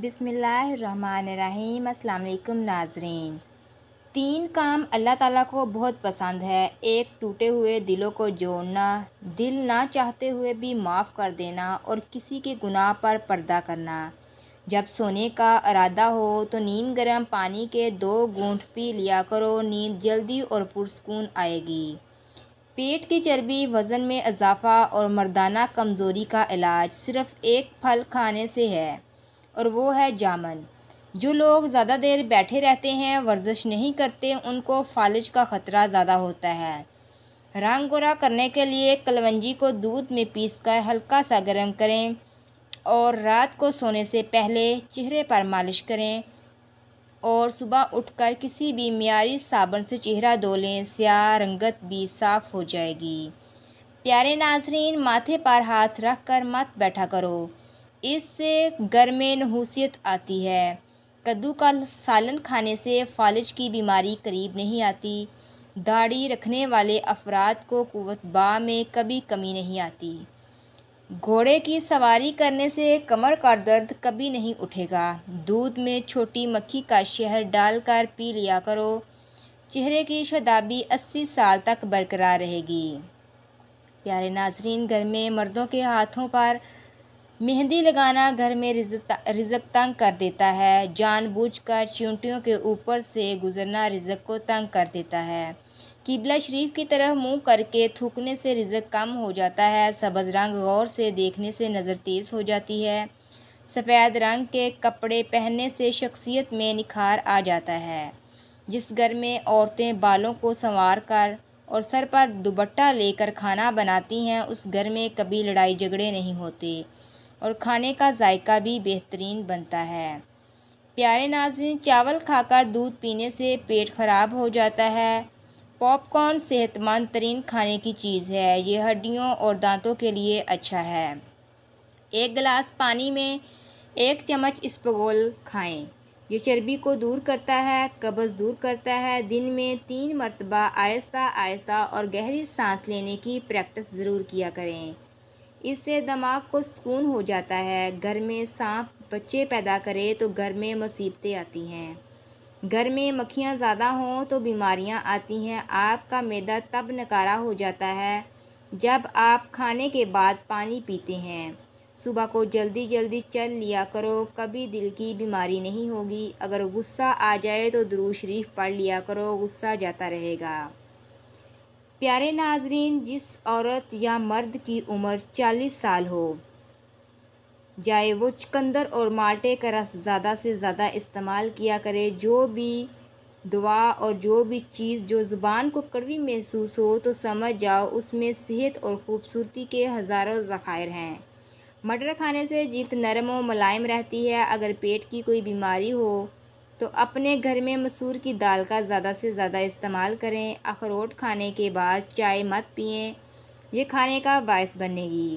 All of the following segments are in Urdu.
بسم اللہ الرحمن الرحیم۔ السلام علیکم ناظرین۔ 3 کام اللہ تعالیٰ کو بہت پسند ہے۔ 1، ٹوٹے ہوئے دلوں کو جوڑنا، دل نہ چاہتے ہوئے بھی معاف کر دینا اور کسی کے گناہ پر پردہ کرنا۔ جب سونے کا ارادہ ہو تو نیم گرم پانی کے 2 گھونٹ پی لیا کرو، نیند جلدی اور پرسکون آئے گی۔ پیٹ کی چربی، وزن میں اضافہ اور مردانہ کمزوری کا علاج صرف ایک پھل کھانے سے ہے، اور وہ ہے جامن۔ جو لوگ زیادہ دیر بیٹھے رہتے ہیں، ورزش نہیں کرتے، ان کو فالج کا خطرہ زیادہ ہوتا ہے۔ رنگ گورا کرنے کے لیے کلونجی کو دودھ میں پیس کر ہلکا سا گرم کریں اور رات کو سونے سے پہلے چہرے پر مالش کریں اور صبح اٹھ کر کسی بھی معیاری صابن سے چہرہ دھو لیں، سیاہ رنگت بھی صاف ہو جائے گی۔ پیارے ناظرین، ماتھے پر ہاتھ رکھ کر مت بیٹھا کرو، اس سے گر میں نحوست آتی ہے۔ کدو کا سالن کھانے سے فالج کی بیماری قریب نہیں آتی۔ داڑھی رکھنے والے افراد کو قوت باہ میں کبھی کمی نہیں آتی۔ گھوڑے کی سواری کرنے سے کمر کا درد کبھی نہیں اٹھے گا۔ دودھ میں چھوٹی مکھی کا شہد ڈال کر پی لیا کرو، چہرے کی شادابی 80 سال تک برقرار رہے گی۔ پیارے ناظرین، گھر میں مردوں کے ہاتھوں پر مہندی لگانا گھر میں رزق تنگ کر دیتا ہے۔ جان بوجھ کر چیونٹیوں کے اوپر سے گزرنا رزق کو تنگ کر دیتا ہے۔ قبلہ شریف کی طرف منہ کر کے تھوکنے سے رزق کم ہو جاتا ہے۔ سبز رنگ غور سے دیکھنے سے نظر تیز ہو جاتی ہے۔ سفید رنگ کے کپڑے پہننے سے شخصیت میں نکھار آ جاتا ہے۔ جس گھر میں عورتیں بالوں کو سنوار کر اور سر پر دوپٹہ لے کر کھانا بناتی ہیں، اس گھر میں کبھی لڑائی جھگڑے نہیں ہوتے اور کھانے کا ذائقہ بھی بہترین بنتا ہے۔ پیارے ناظرین، چاول کھا کر دودھ پینے سے پیٹ خراب ہو جاتا ہے۔ پاپ کارن صحت مند ترین کھانے کی چیز ہے۔ یہ ہڈیوں اور دانتوں کے لیے اچھا ہے۔ 1 گلاس پانی میں 1 چمچ اسپغول کھائیں۔ یہ چربی کو دور کرتا ہے، قبض دور کرتا ہے۔ دن میں 3 مرتبہ آہستہ آہستہ اور گہری سانس لینے کی پریکٹس ضرور کیا کریں۔ اس سے دماغ کو سکون ہو جاتا ہے۔ گھر میں سانپ بچے پیدا کرے تو گھر میں مصیبتیں آتی ہیں۔ گھر میں مکھیاں زیادہ ہوں تو بیماریاں آتی ہیں۔ آپ کا معدہ تب نکارا ہو جاتا ہے جب آپ کھانے کے بعد پانی پیتے ہیں۔ صبح کو جلدی جلدی چل لیا کرو، کبھی دل کی بیماری نہیں ہوگی۔ اگر غصہ آ جائے تو درود شریف پڑھ لیا کرو، غصہ جاتا رہے گا۔ پیارے ناظرین، جس عورت یا مرد کی عمر 40 سال ہو جائے وہ چقندر اور مالٹے کا رس زیادہ سے زیادہ استعمال کیا کرے۔ جو بھی دوا اور جو بھی چیز جو زبان کو کڑوی محسوس ہو تو سمجھ جاؤ اس میں صحت اور خوبصورتی کے ہزاروں ذخائر ہیں۔ مٹر کھانے سے جلد نرم و ملائم رہتی ہے۔ اگر پیٹ کی کوئی بیماری ہو تو اپنے گھر میں مسور کی دال کا زیادہ سے زیادہ استعمال کریں۔ اخروٹ کھانے کے بعد چائے مت پئیں، یہ کھانے کا باعث بنے گی۔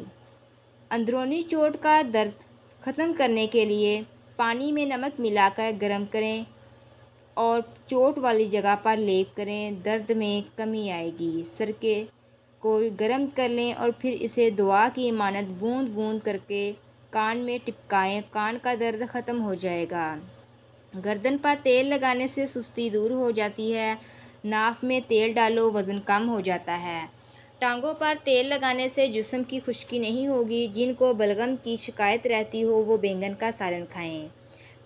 اندرونی چوٹ کا درد ختم کرنے کے لیے پانی میں نمک ملا کر گرم کریں اور چوٹ والی جگہ پر لیپ کریں، درد میں کمی آئے گی۔ سرکے کو گرم کر لیں اور پھر اسے دعا کی مانند بوند بوند کر کے کان میں ٹپکائیں، کان کا درد ختم ہو جائے گا۔ گردن پر تیل لگانے سے سستی دور ہو جاتی ہے۔ ناف میں تیل ڈالو، وزن کم ہو جاتا ہے۔ ٹانگوں پر تیل لگانے سے جسم کی خشکی نہیں ہوگی۔ جن کو بلغم کی شکایت رہتی ہو وہ بینگن کا سالن کھائیں۔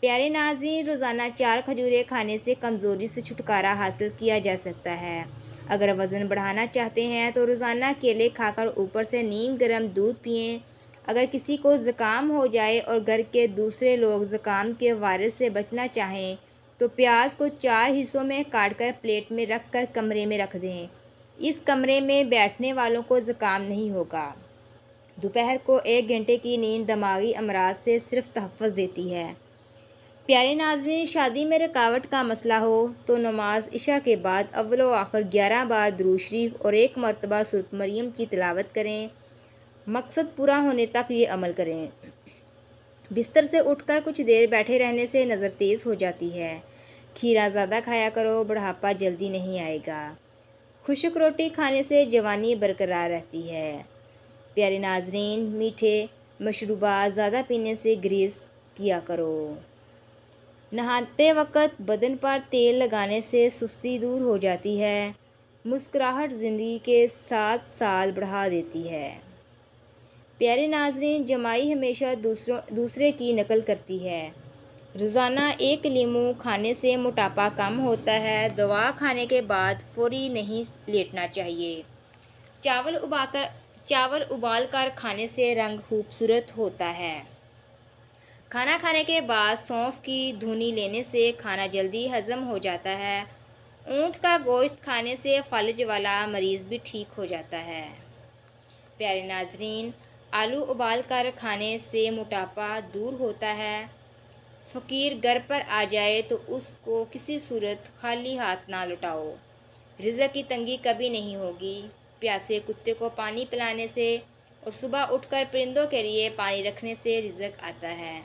پیارے ناظرین، روزانہ 4 کھجوریں کھانے سے کمزوری سے چھٹکارا حاصل کیا جا سکتا ہے۔ اگر وزن بڑھانا چاہتے ہیں تو روزانہ کیلے کھا کر اوپر سے نیم گرم دودھ پئیں۔ اگر کسی کو زکام ہو جائے اور گھر کے دوسرے لوگ زکام کے وائرس سے بچنا چاہیں تو پیاز کو 4 حصوں میں کاٹ کر پلیٹ میں رکھ کر کمرے میں رکھ دیں۔ اس کمرے میں بیٹھنے والوں کو زکام نہیں ہوگا۔ دوپہر کو 1 گھنٹے کی نیند دماغی امراض سے صرف تحفظ دیتی ہے۔ پیارے ناظرین، شادی میں رکاوٹ کا مسئلہ ہو تو نماز عشاء کے بعد اول و آخر 11 بار درود شریف اور 1 مرتبہ سورۃ مریم کی تلاوت کریں۔ مقصد پورا ہونے تک یہ عمل کریں۔ بستر سے اٹھ کر کچھ دیر بیٹھے رہنے سے نظر تیز ہو جاتی ہے۔ کھیرا زیادہ کھایا کرو، بڑھاپا جلدی نہیں آئے گا۔ خشک روٹی کھانے سے جوانی برقرار رہتی ہے۔ پیارے ناظرین، میٹھے مشروبات زیادہ پینے سے گریس کیا کرو۔ نہاتے وقت بدن پر تیل لگانے سے سستی دور ہو جاتی ہے۔ مسکراہٹ زندگی کے 7 سال بڑھا دیتی ہے۔ پیارے ناظرین، جمائی ہمیشہ دوسرے کی نقل کرتی ہے۔ روزانہ 1 لیمو کھانے سے موٹاپا کم ہوتا ہے۔ دوا کھانے کے بعد فوری نہیں لیٹنا چاہیے۔ چاول ابال کر کھانے سے رنگ خوبصورت ہوتا ہے۔ کھانا کھانے کے بعد سونف کی دھنی لینے سے کھانا جلدی ہضم ہو جاتا ہے۔ اونٹ کا گوشت کھانے سے فالج والا مریض بھی ٹھیک ہو جاتا ہے۔ پیارے ناظرین، آلو ابال کر کھانے سے موٹاپا دور ہوتا ہے۔ فقیر گھر پر آ جائے تو اس کو کسی صورت خالی ہاتھ نہ لوٹاؤ۔ رزق کی تنگی کبھی نہیں ہوگی۔ پیاسے کتے کو پانی پلانے سے اور صبح اٹھ کر پرندوں کے لیے پانی رکھنے سے رزق آتا ہے۔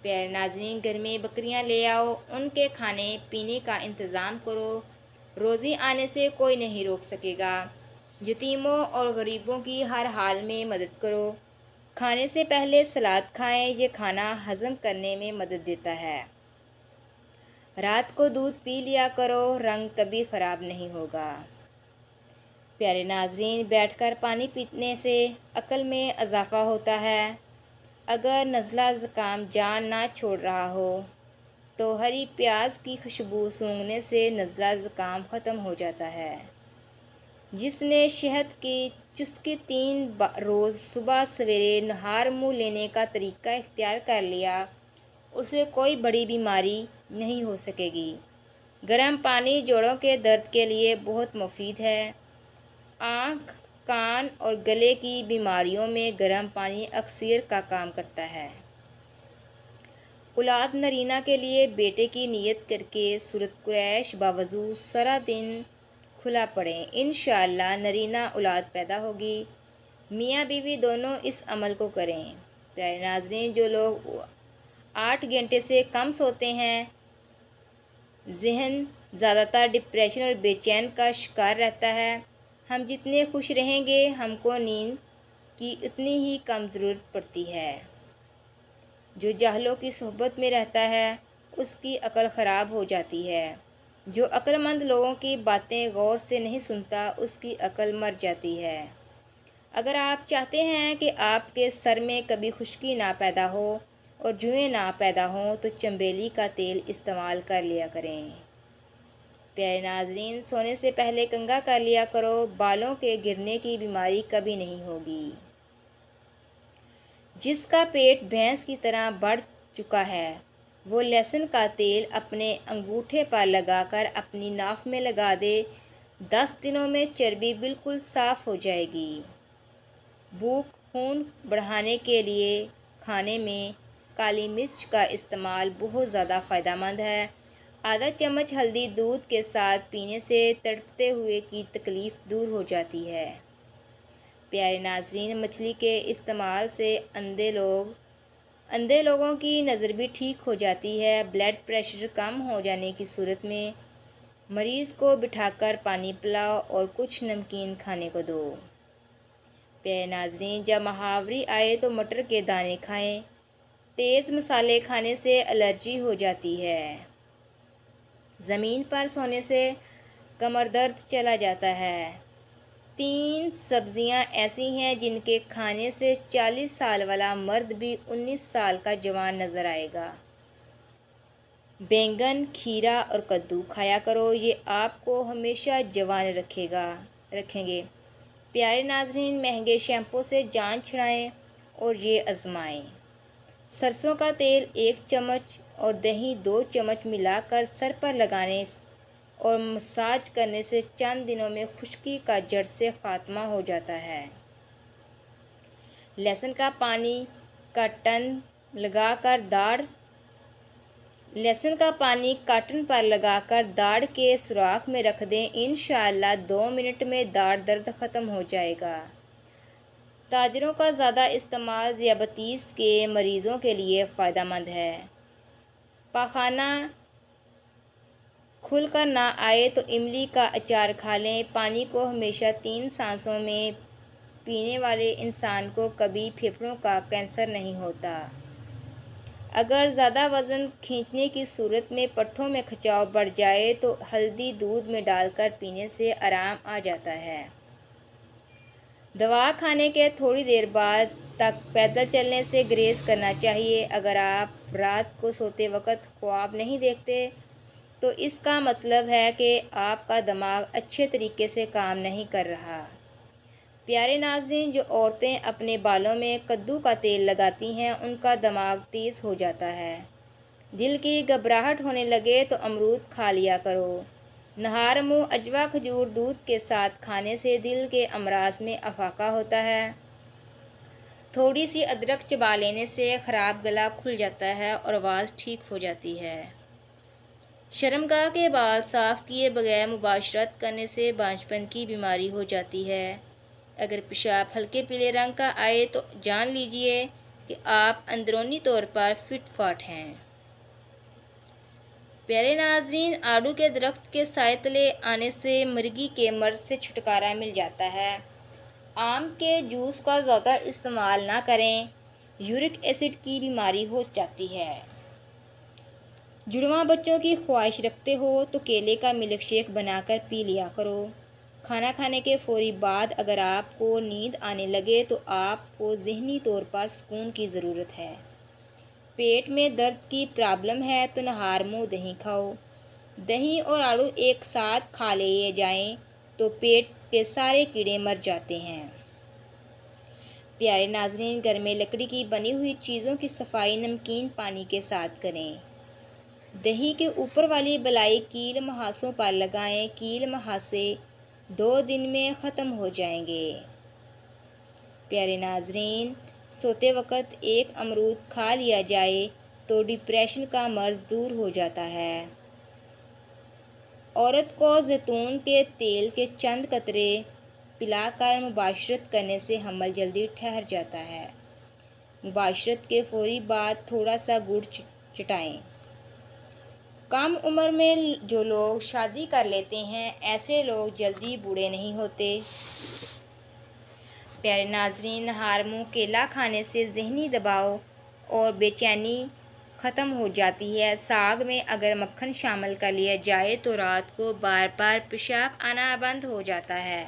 پیارے ناظرین، گھر میں بکریاں لے آؤ، ان کے کھانے پینے کا انتظام کرو۔ روزی آنے سے کوئی نہیں روک سکے گا۔ یتیموں اور غریبوں کی ہر حال میں مدد کرو۔ کھانے سے پہلے سلاد کھائیں، یہ کھانا ہضم کرنے میں مدد دیتا ہے۔ رات کو دودھ پی لیا کرو، رنگ کبھی خراب نہیں ہوگا۔ پیارے ناظرین، بیٹھ کر پانی پینے سے عقل میں اضافہ ہوتا ہے۔ اگر نزلہ زکام جان نہ چھوڑ رہا ہو تو ہری پیاز کی خوشبو سونگھنے سے نزلہ زکام ختم ہو جاتا ہے۔ جس نے شہد کی چسکی 3 روز صبح سویرے نہار منہ لینے کا طریقہ اختیار کر لیا، اسے کوئی بڑی بیماری نہیں ہو سکے گی۔ گرم پانی جوڑوں کے درد کے لیے بہت مفید ہے۔ آنکھ، کان اور گلے کی بیماریوں میں گرم پانی اکسیر کا کام کرتا ہے۔ اولاد نرینہ کے لیے بیٹے کی نیت کر کے سورۃ قریش باوضو سارا دن کھلا پڑھیں، انشاءاللہ نرینہ اولاد پیدا ہوگی۔ میاں بیوی دونوں اس عمل کو کریں۔ پیارے ناظرین، جو لوگ 8 گھنٹے سے کم سوتے ہیں، ذہن زیادہ تر ڈپریشن اور بے چین کا شکار رہتا ہے۔ ہم جتنے خوش رہیں گے، ہم کو نیند کی اتنی ہی کم ضرورت پڑتی ہے۔ جو جاہلوں کی صحبت میں رہتا ہے، اس کی عقل خراب ہو جاتی ہے۔ جو عقل مند لوگوں کی باتیں غور سے نہیں سنتا، اس کی عقل مر جاتی ہے۔ اگر آپ چاہتے ہیں کہ آپ کے سر میں کبھی خشکی نہ پیدا ہو اور جوئیں نہ پیدا ہوں تو چنبیلی کا تیل استعمال کر لیا کریں۔ پیارے ناظرین، سونے سے پہلے کنگھا کر لیا کرو، بالوں کے گرنے کی بیماری کبھی نہیں ہوگی۔ جس کا پیٹ بھینس کی طرح بڑھ چکا ہے، وہ لہسن کا تیل اپنے انگوٹھے پر لگا کر اپنی ناف میں لگا دے، 10 دنوں میں چربی بالکل صاف ہو جائے گی۔ بھوک خون بڑھانے کے لیے کھانے میں کالی مرچ کا استعمال بہت زیادہ فائدہ مند ہے۔ آدھا چمچ ہلدی دودھ کے ساتھ پینے سے تڑپتے ہوئے کی تکلیف دور ہو جاتی ہے۔ پیارے ناظرین، مچھلی کے استعمال سے اندھے لوگوں کی نظر بھی ٹھیک ہو جاتی ہے۔ بلڈ پریشر کم ہو جانے کی صورت میں مریض کو بٹھا کر پانی پلاؤ اور کچھ نمکین کھانے کو دو۔ پیارے ناظرین، جب مہاوری آئے تو مٹر کے دانے کھائیں۔ تیز مسالے کھانے سے الرجی ہو جاتی ہے۔ زمین پر سونے سے کمر درد چلا جاتا ہے۔ 3 سبزیاں ایسی ہیں جن کے کھانے سے 40 سال والا مرد بھی 19 سال کا جوان نظر آئے گا۔ بینگن، کھیرا اور کدو کھایا کرو، یہ آپ کو ہمیشہ جوان رکھیں گے۔ پیارے ناظرین، مہنگے شیمپو سے جان چھڑائیں اور یہ آزمائیں۔ سرسوں کا تیل 1 چمچ اور دہی 2 چمچ ملا کر سر پر لگانے اور مساج کرنے سے چند دنوں میں خشکی کا جڑ سے خاتمہ ہو جاتا ہے۔ لہسن کا پانی کاٹن پر لگا کر داڑھ کے سوراخ میں رکھ دیں، انشاءاللہ 2 منٹ میں داڑھ درد ختم ہو جائے گا۔ تاجروں کا زیادہ استعمال ذیابیطس کے مریضوں کے لیے فائدہ مند ہے۔ پاخانہ کھل کر نہ آئے تو املی کا اچار کھا لیں۔ پانی کو ہمیشہ 3 سانسوں میں پینے والے انسان کو کبھی پھیپھڑوں کا کینسر نہیں ہوتا۔ اگر زیادہ وزن کھینچنے کی صورت میں پٹھوں میں کھچاؤ بڑھ جائے تو ہلدی دودھ میں ڈال کر پینے سے آرام آ جاتا ہے۔ دوا کھانے کے تھوڑی دیر بعد تک پیدل چلنے سے گریز کرنا چاہیے۔ اگر آپ رات کو سوتے وقت خواب نہیں دیکھتے تو اس کا مطلب ہے کہ آپ کا دماغ اچھے طریقے سے کام نہیں کر رہا۔ پیارے ناظرین، جو عورتیں اپنے بالوں میں کدو کا تیل لگاتی ہیں ان کا دماغ تیز ہو جاتا ہے۔ دل کی گھبراہٹ ہونے لگے تو امرود کھا لیا کرو۔ نہار منہ اجوا کھجور دودھ کے ساتھ کھانے سے دل کے امراض میں افاقہ ہوتا ہے۔ تھوڑی سی ادرک چبا لینے سے خراب گلا کھل جاتا ہے اور آواز ٹھیک ہو جاتی ہے۔ شرمگاہ کے بال صاف کیے بغیر مباشرت کرنے سے بانجھپن کی بیماری ہو جاتی ہے۔ اگر پیشاب ہلکے پیلے رنگ کا آئے تو جان لیجیے کہ آپ اندرونی طور پر فٹ فاٹ ہیں۔ پیارے ناظرین، آڑو کے درخت کے سائے تلے آنے سے مرگی کے مرض سے چھٹکارا مل جاتا ہے۔ آم کے جوس کا زیادہ استعمال نہ کریں، یورک ایسڈ کی بیماری ہو جاتی ہے۔ جڑواں بچوں کی خواہش رکھتے ہو تو کیلے کا ملک شیک بنا کر پی لیا کرو۔ کھانا کھانے کے فوری بعد اگر آپ کو نیند آنے لگے تو آپ کو ذہنی طور پر سکون کی ضرورت ہے۔ پیٹ میں درد کی پرابلم ہے تو نہار منہ دہی کھاؤ۔ دہی اور آڑو ایک ساتھ کھا لیے جائیں تو پیٹ کے سارے کیڑے مر جاتے ہیں۔ پیارے ناظرین، گھر میں لکڑی کی بنی ہوئی چیزوں کی صفائی نمکین پانی کے ساتھ کریں۔ دہی کے اوپر والی بلائی کیل مہاسوں پر لگائیں۔ کیل مہاسے 2 دن میں ختم ہو جائیں گے۔ پیارے ناظرین، سوتے وقت ایک امرود کھا لیا جائے تو ڈپریشن کا مرض دور ہو جاتا ہے۔ عورت کو زیتون کے تیل کے چند قطرے پلا کر مباشرت کرنے سے حمل جلدی ٹھہر جاتا ہے۔ مباشرت کے فوری بعد تھوڑا سا گڑ چٹائیں۔ کم عمر میں جو لوگ شادی کر لیتے ہیں ایسے لوگ جلدی بوڑھے نہیں ہوتے۔ پیارے ناظرین، نہار منہ کیلا کھانے سے ذہنی دباؤ اور بے چینی ختم ہو جاتی ہے۔ ساگ میں اگر مکھن شامل کر لیا جائے تو رات کو بار بار پیشاب آنا بند ہو جاتا ہے۔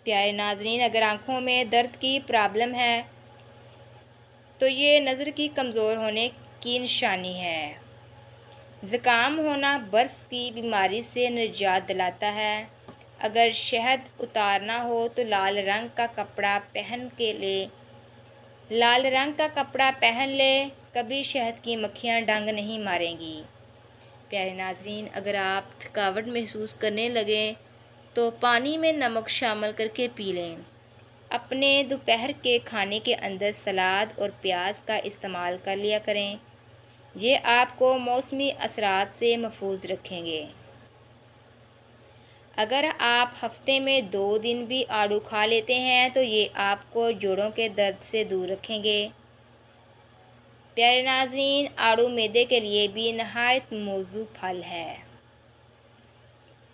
پیارے ناظرین، اگر آنکھوں میں درد کی پرابلم ہے تو یہ نظر کی کمزور ہونے کی نشانی ہے۔ زکام ہونا برس کی بیماری سے نجات دلاتا ہے۔ اگر شہد اتارنا ہو تو لال رنگ کا کپڑا پہن لے، کبھی شہد کی مکھیاں ڈنگ نہیں ماریں گی۔ پیارے ناظرین، اگر آپ تھکاوٹ محسوس کرنے لگیں تو پانی میں نمک شامل کر کے پی لیں۔ اپنے دوپہر کے کھانے کے اندر سلاد اور پیاز کا استعمال کر لیا کریں۔ یہ آپ کو موسمی اثرات سے محفوظ رکھیں گے۔ اگر آپ ہفتے میں 2 دن بھی آڑو کھا لیتے ہیں تو یہ آپ کو جوڑوں کے درد سے دور رکھیں گے۔ پیارے ناظرین، آڑو معدے کے لیے بھی نہایت موزوں پھل ہے۔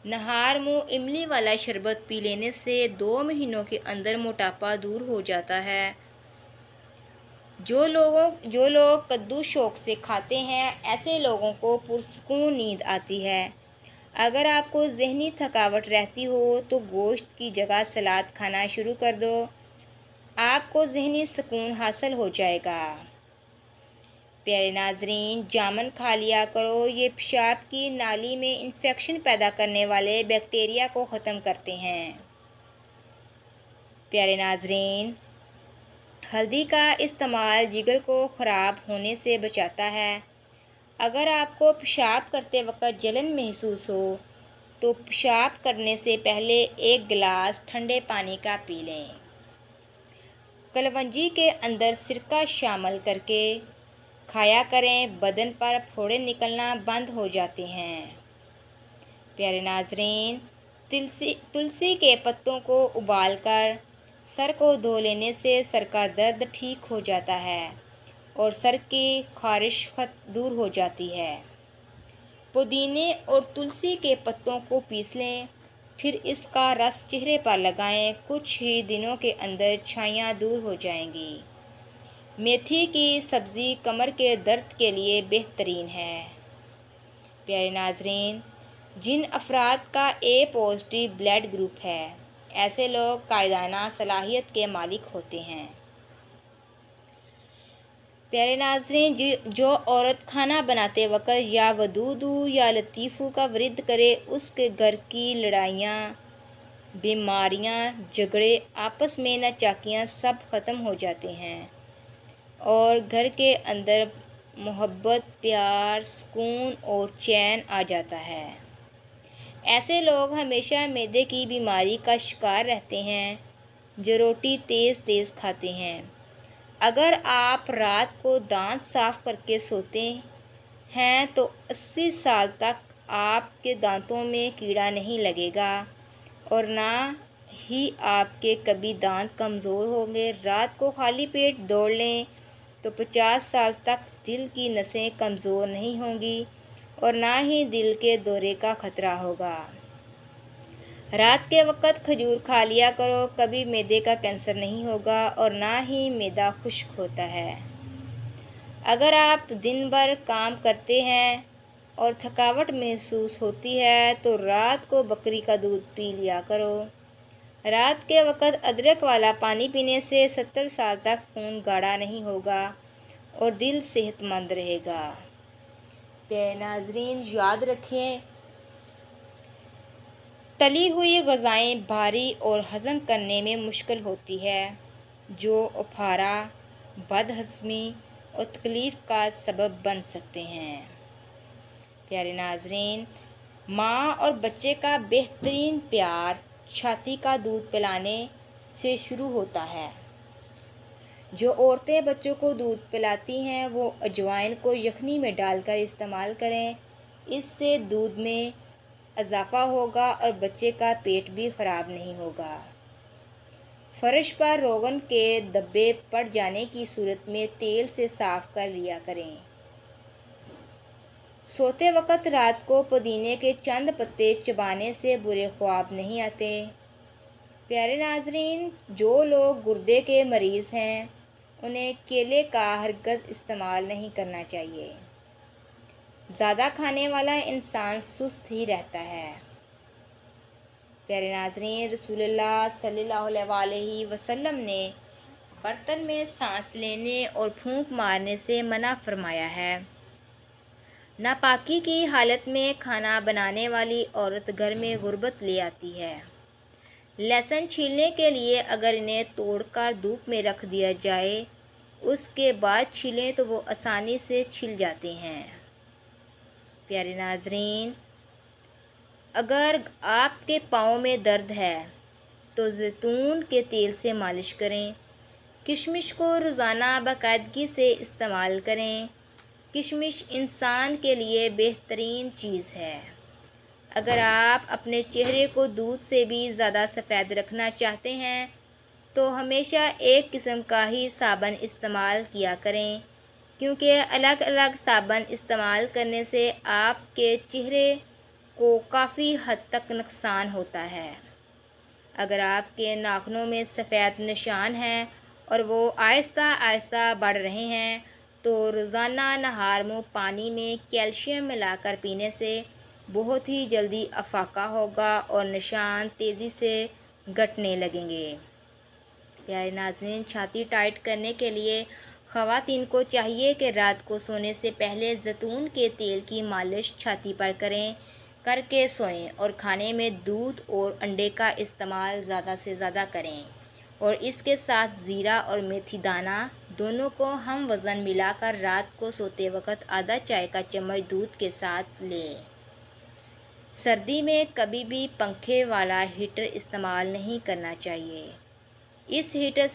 نہار منہ املی والا شربت پی لینے سے 2 مہینوں کے اندر موٹاپا دور ہو جاتا ہے۔ جو لوگ کدو شوق سے کھاتے ہیں ایسے لوگوں کو پرسکون نیند آتی ہے۔ اگر آپ کو ذہنی تھکاوٹ رہتی ہو تو گوشت کی جگہ سلاد کھانا شروع کر دو، آپ کو ذہنی سکون حاصل ہو جائے گا۔ پیارے ناظرین، جامن کھا لیا کرو، یہ پیشاب کی نالی میں انفیکشن پیدا کرنے والے بیکٹیریا کو ختم کرتے ہیں۔ پیارے ناظرین، ہلدی کا استعمال جگر کو خراب ہونے سے بچاتا ہے۔ اگر آپ کو پیشاب کرتے وقت جلن محسوس ہو تو پیشاب کرنے سے پہلے 1 گلاس ٹھنڈے پانی کا پی لیں۔ کلونجی کے اندر سرکہ شامل کر کے کھایا کریں، بدن پر پھوڑے نکلنا بند ہو جاتے ہیں۔ پیارے ناظرین، تلسی کے پتوں کو ابال کر سر کو دھو لینے سے سر کا درد ٹھیک ہو جاتا ہے اور سر کی خارش دور ہو جاتی ہے۔ پودینے اور تلسی کے پتوں کو پیس لیں، پھر اس کا رس چہرے پر لگائیں، کچھ ہی دنوں کے اندر چھائیاں دور ہو جائیں گی۔ میتھی کی سبزی کمر کے درد کے لیے بہترین ہے۔ پیارے ناظرین، جن افراد کا اے پازیٹیو بلڈ گروپ ہے، ایسے لوگ قائدانہ صلاحیت کے مالک ہوتے ہیں۔ پیارے ناظرین، جو عورت کھانا بناتے وقت یا ودودو یا لطیفو کا ورد کرے، اس کے گھر کی لڑائیاں، بیماریاں، جھگڑے، آپس میں ناچاکیاں سب ختم ہو جاتے ہیں اور گھر کے اندر محبت، پیار، سکون اور چین آ جاتا ہے۔ ایسے لوگ ہمیشہ معدے کی بیماری کا شکار رہتے ہیں جو روٹی تیز تیز کھاتے ہیں۔ اگر آپ رات کو دانت صاف کر کے سوتے ہیں تو 80 سال تک آپ کے دانتوں میں کیڑا نہیں لگے گا اور نہ ہی آپ کے کبھی دانت کمزور ہوں گے۔ رات کو خالی پیٹ دوڑ لیں تو 50 سال تک دل کی نسیں کمزور نہیں ہوں گی اور نہ ہی دل کے دورے کا خطرہ ہوگا۔ رات کے وقت کھجور کھا لیا کرو، کبھی معدے کا کینسر نہیں ہوگا اور نہ ہی معدہ خشک ہوتا ہے۔ اگر آپ دن بھر کام کرتے ہیں اور تھکاوٹ محسوس ہوتی ہے تو رات کو بکری کا دودھ پی لیا کرو۔ رات کے وقت ادرک والا پانی پینے سے 70 سال تک خون گاڑھا نہیں ہوگا اور دل صحت مند رہے گا۔ پیارے ناظرین، یاد رکھیں، تلی ہوئی غذائیں بھاری اور ہضم کرنے میں مشکل ہوتی ہے، جو اپھارا، بد ہضمی اور تکلیف کا سبب بن سکتے ہیں۔ پیارے ناظرین، ماں اور بچے کا بہترین پیار چھاتی کا دودھ پلانے سے شروع ہوتا ہے۔ جو عورتیں بچوں کو دودھ پلاتی ہیں وہ اجوائن کو یخنی میں ڈال کر استعمال کریں، اس سے دودھ میں اضافہ ہوگا اور بچے کا پیٹ بھی خراب نہیں ہوگا۔ فرش پر روغن کے دھبے پڑ جانے کی صورت میں تیل سے صاف کر لیا کریں۔ سوتے وقت رات کو پودینے کے چند پتے چبانے سے برے خواب نہیں آتے۔ پیارے ناظرین، جو لوگ گردے کے مریض ہیں انہیں کیلے کا ہرگز استعمال نہیں کرنا چاہیے۔ زیادہ کھانے والا انسان سست ہی رہتا ہے۔ پیارے ناظرین، رسول اللہ صلی اللہ علیہ وسلم نے برتن میں سانس لینے اور پھونک مارنے سے منع فرمایا ہے۔ ناپاکی کی حالت میں کھانا بنانے والی عورت گھر میں غربت لے آتی ہے۔ لہسن چھیلنے کے لیے اگر انہیں توڑ کر دھوپ میں رکھ دیا جائے، اس کے بعد چھیلیں تو وہ آسانی سے چھل جاتے ہیں۔ پیارے ناظرین، اگر آپ کے پاؤں میں درد ہے تو زیتون کے تیل سے مالش کریں۔ کشمش کو روزانہ باقاعدگی سے استعمال کریں۔ کشمش انسان کے لیے بہترین چیز ہے۔ اگر آپ اپنے چہرے کو دودھ سے بھی زیادہ سفید رکھنا چاہتے ہیں تو ہمیشہ ایک قسم کا ہی صابن استعمال کیا کریں، کیونکہ الگ الگ صابن استعمال کرنے سے آپ کے چہرے کو کافی حد تک نقصان ہوتا ہے۔ اگر آپ کے ناخنوں میں سفید نشان ہیں اور وہ آہستہ آہستہ بڑھ رہے ہیں تو روزانہ نہار منہ پانی میں کیلشیم ملا کر پینے سے بہت ہی جلدی افاقہ ہوگا اور نشان تیزی سے گھٹنے لگیں گے۔ پیارے ناظرین، چھاتی ٹائٹ کرنے کے لیے خواتین کو چاہیے کہ رات کو سونے سے پہلے زیتون کے تیل کی مالش چھاتی پر کر کے سوئیں اور کھانے میں دودھ اور انڈے کا استعمال زیادہ سے زیادہ کریں اور اس کے ساتھ زیرہ اور میتھی دانہ دونوں کو ہم وزن ملا کر رات کو سوتے وقت آدھا چائے کا چمچ دودھ کے ساتھ لیں۔ سردی میں کبھی بھی پنکھے والا ہیٹر استعمال نہیں کرنا چاہیے۔ اس ہیٹر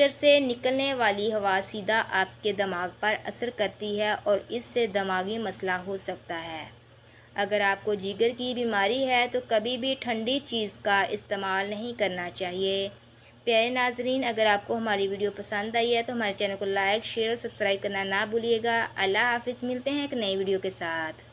سے نکلنے والی ہوا سیدھا آپ کے دماغ پر اثر کرتی ہے اور اس سے دماغی مسئلہ ہو سکتا ہے۔ اگر آپ کو جگر کی بیماری ہے تو کبھی بھی ٹھنڈی چیز کا استعمال نہیں کرنا چاہیے۔ پیارے ناظرین، اگر آپ کو ہماری ویڈیو پسند آئی ہے تو ہمارے چینل کو لائک، شیئر اور سبسکرائب کرنا نہ بھولیے گا۔ اللہ حافظ، ملتے ہیں ایک نئی ویڈیو کے ساتھ۔